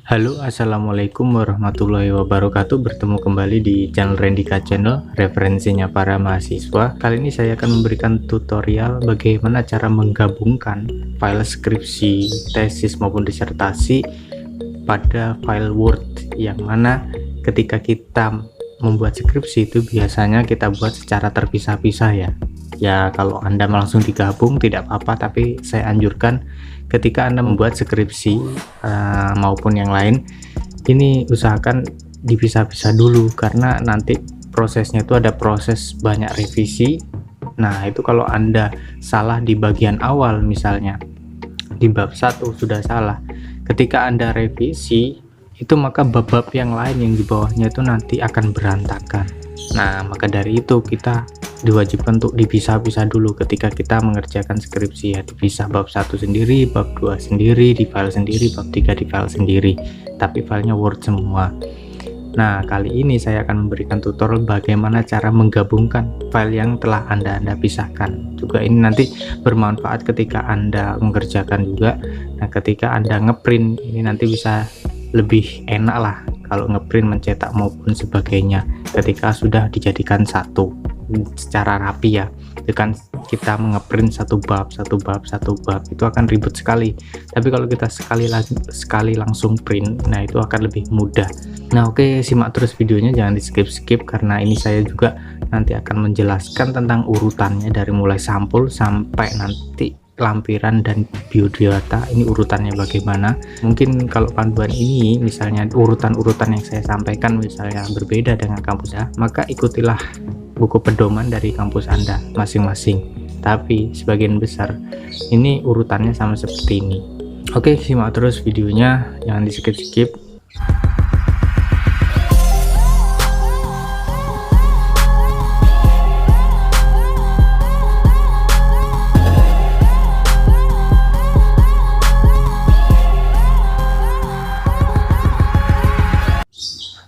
Halo, assalamualaikum warahmatullahi wabarakatuh. Bertemu kembali di channel Rendika Channel, referensinya para mahasiswa. Kali ini saya akan memberikan tutorial bagaimana cara menggabungkan file skripsi, tesis maupun disertasi pada file Word, yang mana ketika kita membuat skripsi itu biasanya kita buat secara terpisah-pisah ya. Kalau Anda langsung digabung tidak apa-apa, tapi saya anjurkan ketika Anda membuat skripsi maupun yang lain, ini usahakan dipisah-pisah dulu, karena nanti prosesnya itu ada proses banyak revisi. Nah, itu kalau Anda salah di bagian awal, misalnya di bab 1 sudah salah, ketika Anda revisi itu maka bab-bab yang lain yang di bawahnya itu nanti akan berantakan. Nah, maka dari itu kita diwajibkan untuk dipisah-pisah dulu ketika kita mengerjakan skripsi, ya dipisah bab 1 sendiri, bab 2 sendiri di file sendiri, bab 3 di file sendiri, tapi filenya Word semua. Nah, kali ini saya akan memberikan tutorial bagaimana cara menggabungkan file yang telah Anda pisahkan. Juga ini nanti bermanfaat ketika Anda mengerjakan juga. Nah, ketika Anda ngeprint ini nanti bisa lebih enak lah kalau ngeprint, mencetak maupun sebagainya ketika sudah dijadikan satu secara rapi ya. Dengan kita ngeprint satu bab itu akan ribet sekali, tapi kalau kita sekali langsung print, nah itu akan lebih mudah. Nah, oke, simak terus videonya, jangan di skip karena ini saya juga nanti akan menjelaskan tentang urutannya dari mulai sampul sampai nanti lampiran dan biodata, ini urutannya bagaimana. Mungkin kalau panduan ini misalnya urutan-urutan yang saya sampaikan misalnya berbeda dengan kampus ya, maka ikutilah buku pedoman dari kampus Anda masing-masing, tapi sebagian besar ini urutannya sama seperti ini. Oke, simak terus videonya, jangan di skip.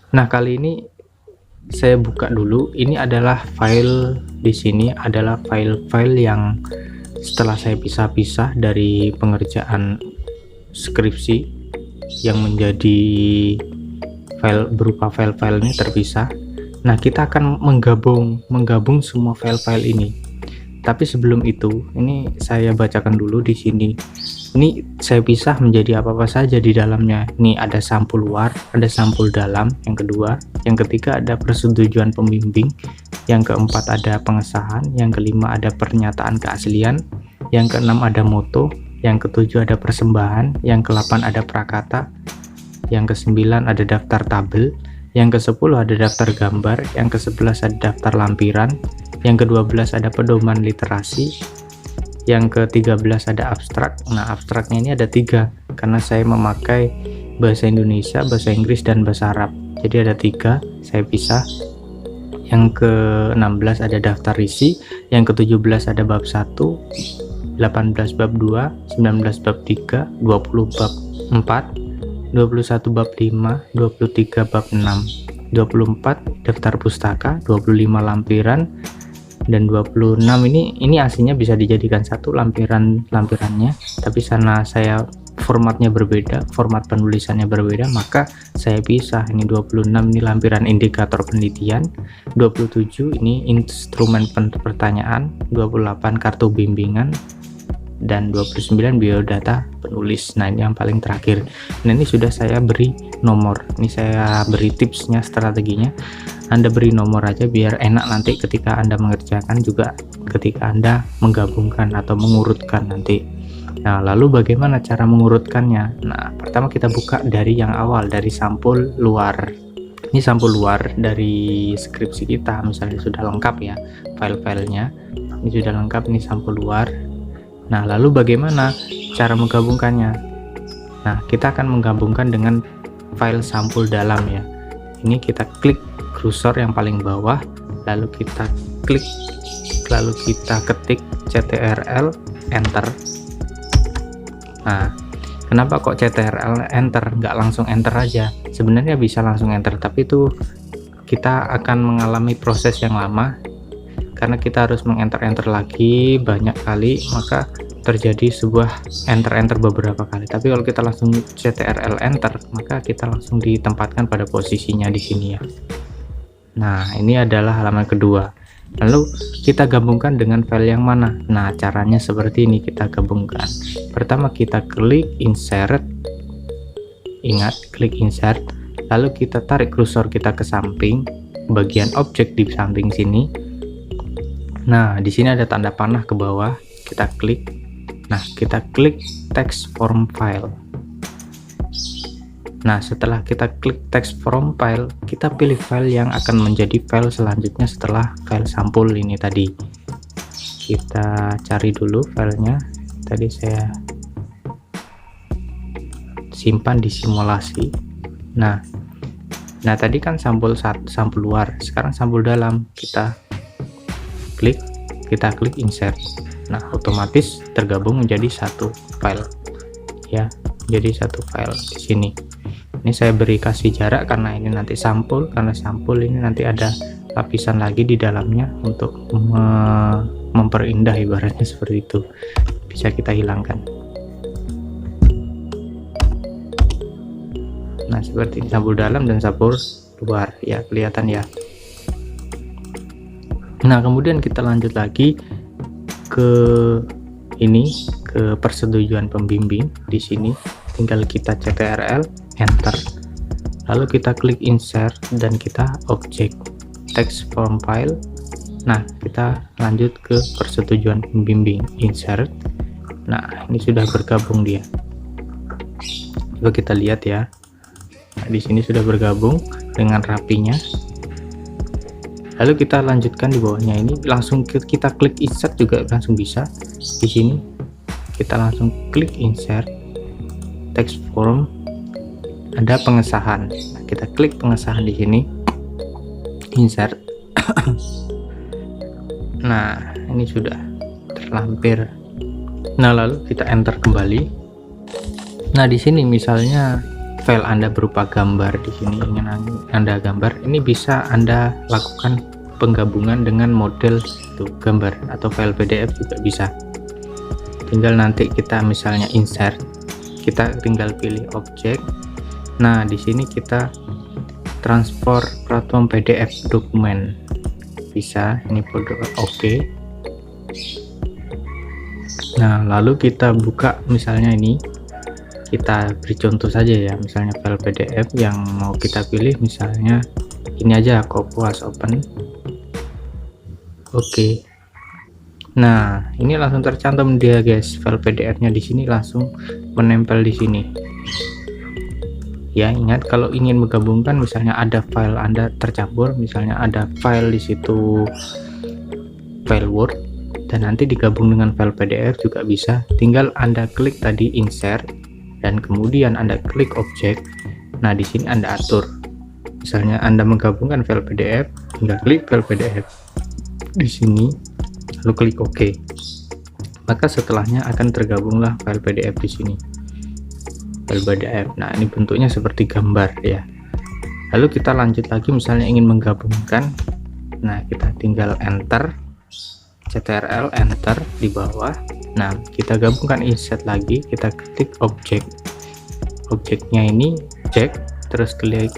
Nah, kali ini saya buka dulu. Ini adalah file, di sini adalah file-file yang setelah saya pisah-pisah dari pengerjaan skripsi yang menjadi file berupa file-file ini terpisah. Nah, kita akan menggabung semua file-file ini. Tapi sebelum itu, ini saya bacakan dulu di sini. Ini saya pisah menjadi apa-apa saja di dalamnya. Ini ada sampul luar, ada sampul dalam, yang kedua. Yang ketiga ada persetujuan pembimbing. Yang keempat ada pengesahan. Yang kelima ada pernyataan keaslian. Yang keenam ada moto. Yang ketujuh ada persembahan. Yang kedelapan ada prakata. Yang kesembilan ada daftar tabel. Yang kesepuluh ada daftar gambar. Yang kesebelas ada daftar lampiran. Yang ke-12 ada pedoman literasi. Yang ke-13 ada abstrak. Nah, abstraknya ini ada 3 karena saya memakai bahasa Indonesia, bahasa Inggris, dan bahasa Arab, jadi ada 3, saya pisah. Yang ke-16 ada daftar isi. Yang ke-17 ada bab 1, 18 bab 2, 19 bab 3, 20 bab 4, 21 bab 5, 23 bab 6, 24 daftar pustaka, 25 lampiran, dan 26 ini aslinya bisa dijadikan satu lampirannya, tapi karena saya formatnya berbeda, format penulisannya berbeda, maka saya pisah. Ini 26 ini lampiran indikator penelitian, 27 ini instrumen pertanyaan, 28 kartu bimbingan, dan 29 biodata penulis. Nah, ini yang paling terakhir. Nah, ini sudah saya beri nomor, ini saya beri tipsnya, strateginya. Anda beri nomor aja biar enak nanti ketika Anda mengerjakan, juga ketika Anda menggabungkan atau mengurutkan nanti. Nah, lalu bagaimana cara mengurutkannya? Nah, pertama kita buka dari yang awal, dari sampul luar. Ini sampul luar dari skripsi kita, misalnya sudah lengkap ya file-filenya. Ini sudah lengkap, ini sampul luar. Nah, lalu bagaimana cara menggabungkannya? Nah, kita akan menggabungkan dengan file sampul dalam ya. Ini kita klik kursor yang paling bawah, lalu kita klik, lalu kita ketik ctrl enter. Nah, kenapa kok ctrl enter, nggak langsung enter aja? Sebenarnya bisa langsung enter, tapi itu kita akan mengalami proses yang lama karena kita harus mengenter-enter lagi banyak kali, maka terjadi sebuah enter beberapa kali. Tapi kalau kita langsung CTRL enter, maka kita langsung ditempatkan pada posisinya di sini ya. Nah, ini adalah halaman kedua. Lalu kita gabungkan dengan file yang mana? Nah, caranya seperti ini kita gabungkan. Pertama kita klik insert. Ingat, klik insert. Lalu kita tarik kursor kita ke samping, bagian objek di samping sini. Nah, di sini ada tanda panah ke bawah, kita klik. Nah, kita klik text form file. Nah, setelah kita klik text form file, kita pilih file yang akan menjadi file selanjutnya setelah file sampul ini tadi. Kita cari dulu filenya. Tadi saya simpan di simulasi. Nah tadi kan sampul luar, sekarang sampul dalam. Kita klik insert. Nah, otomatis tergabung menjadi satu file ya, jadi satu file di sini. Ini saya kasih jarak karena ini nanti sampul, karena sampul ini nanti ada lapisan lagi di dalamnya untuk memperindah, ibaratnya seperti itu. Bisa kita hilangkan. Nah, seperti sampul dalam dan sampul luar ya, kelihatan ya. Nah, kemudian kita lanjut lagi ke ini, ke persetujuan pembimbing. Di sini tinggal kita CTRL enter, lalu kita klik insert dan kita objek text form file. Nah, kita lanjut ke persetujuan pembimbing, insert. Nah, ini sudah bergabung dia. Coba kita lihat ya. Nah, di sini sudah bergabung dengan rapinya. Lalu kita lanjutkan di bawahnya ini, langsung kita klik insert juga langsung bisa. Di sini kita langsung klik insert text form, ada pengesahan. Nah, kita klik pengesahan di sini, insert. Nah, ini sudah terlampir. Nah, lalu kita enter kembali. Nah, di sini misalnya file Anda berupa gambar, di sini ingin Anda gambar, ini bisa Anda lakukan penggabungan dengan model itu gambar atau file PDF juga bisa. Tinggal nanti kita misalnya insert, kita tinggal pilih objek. Nah, di sini kita transfer platform PDF dokumen, bisa ini folder oke. Nah, lalu kita buka misalnya ini, kita beri contoh saja ya, misalnya file PDF yang mau kita pilih, misalnya ini aja, Kopuas open. Oke. Nah, ini langsung tercantum dia guys, file PDF-nya di sini langsung menempel di sini. Ya, ingat kalau ingin menggabungkan, misalnya ada file Anda tercampur, misalnya ada file di situ file Word dan nanti digabung dengan file PDF juga bisa. Tinggal Anda klik tadi insert dan kemudian Anda klik objek. Nah, di sini Anda atur. Misalnya Anda menggabungkan file PDF, tinggal klik file PDF di sini, lalu klik OK. Maka setelahnya akan tergabunglah file PDF di sini. File PDF. Nah, ini bentuknya seperti gambar ya. Lalu kita lanjut lagi, misalnya ingin menggabungkan. Nah, kita tinggal enter, CTRL enter di bawah. Nah, kita gabungkan insert lagi, kita klik objek. Objeknya ini check, terus klik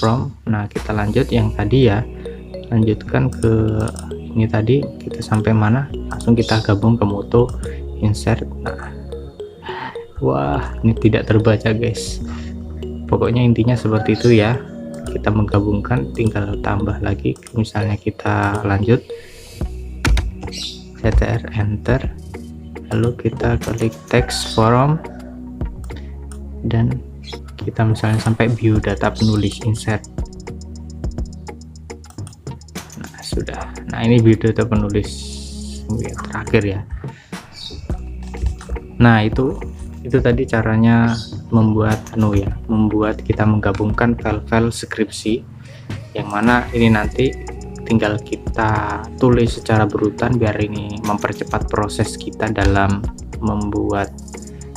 from. Nah, kita lanjut yang tadi ya. Lanjutkan ke ini tadi, kita sampai mana? Langsung kita gabung ke moto insert. Nah, wah, ini tidak terbaca guys. Pokoknya intinya seperti itu ya. Kita menggabungkan, tinggal tambah lagi. Misalnya kita lanjut CTR enter, lalu kita klik text form dan kita misalnya sampai view data penulis insert. Nah, sudah. Nah, ini view data penulis yang terakhir ya. Nah, itu tadi caranya membuat membuat kita menggabungkan file-file skripsi, yang mana ini nanti tinggal kita tulis secara berurutan biar ini mempercepat proses kita dalam membuat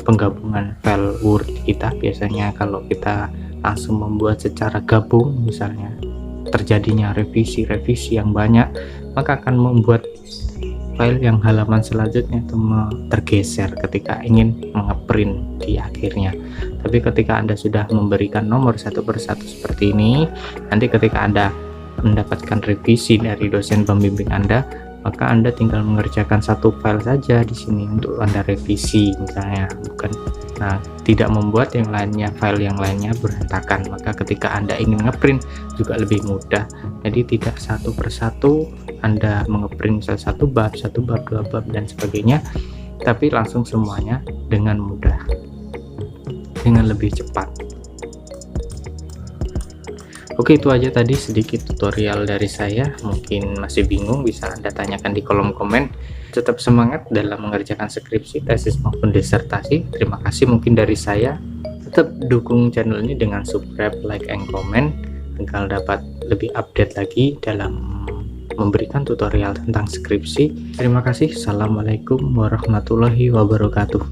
penggabungan file Word kita. Biasanya kalau kita langsung membuat secara gabung, misalnya terjadinya revisi yang banyak, maka akan membuat file yang halaman selanjutnya itu tergeser ketika ingin mengeprint di akhirnya. Tapi ketika Anda sudah memberikan nomor satu persatu seperti ini, nanti ketika Anda mendapatkan revisi dari dosen pembimbing Anda, maka Anda tinggal mengerjakan satu file saja di sini untuk Anda revisi misalnya, tidak membuat yang lainnya, file yang lainnya berantakan. Maka ketika Anda ingin ngeprint juga lebih mudah, jadi tidak satu persatu Anda mengeprint satu bab, dua bab dan sebagainya, tapi langsung semuanya dengan mudah, dengan lebih cepat. Oke, itu aja tadi sedikit tutorial dari saya. Mungkin masih bingung, bisa Anda tanyakan di kolom komen. Tetap semangat dalam mengerjakan skripsi, tesis maupun disertasi. Terima kasih mungkin dari saya. Tetap dukung channel ini dengan subscribe, like, and comment agar dapat lebih update lagi dalam memberikan tutorial tentang skripsi. Terima kasih. Assalamualaikum warahmatullahi wabarakatuh.